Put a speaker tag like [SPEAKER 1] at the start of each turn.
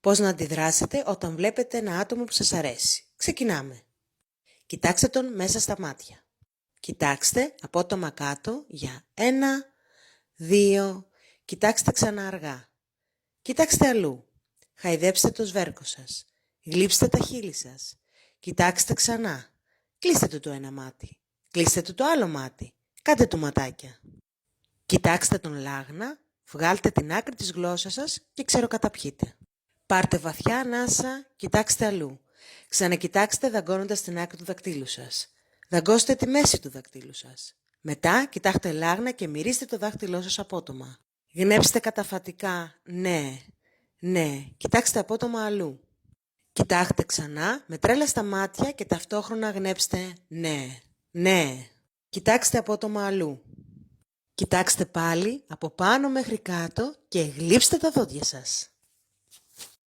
[SPEAKER 1] Πώς να αντιδράσετε όταν βλέπετε ένα άτομο που σας αρέσει. Ξεκινάμε. Κοιτάξτε τον μέσα στα μάτια. Κοιτάξτε απότομα κάτω για 1, 2, κοιτάξτε ξανά αργά. Κοιτάξτε αλλού. Χαϊδέψτε το σβέρκο σας. Γλύψτε τα χείλη σας. Κοιτάξτε ξανά. Κλείστε του το ένα μάτι. Κλείστε του το άλλο μάτι. Κάντε του ματάκια. Κοιτάξτε τον λάγνα, βγάλτε την άκρη της γλώσσας σας και ξεροκαταπιείτε. Πάρτε βαθιά ανάσα, κοιτάξτε αλλού. Ξανακοιτάξτε δαγκώνοντας την άκρη του δακτύλου σας. Δαγκώστε τη μέση του δακτύλου σας. Μετά κοιτάξτε λάγνα και μυρίστε το δάχτυλό σας απότομα. Γνέψτε καταφατικά ναι, ναι, κοιτάξτε απότομα αλλού. Κοιτάξτε ξανά με τρέλα στα μάτια και ταυτόχρονα γνέψτε ναι, ναι. Κοιτάξτε απότομα αλλού. Κοιτάξτε πάλι από πάνω μέχρι κάτω και γλύψτε τα δόντια σας.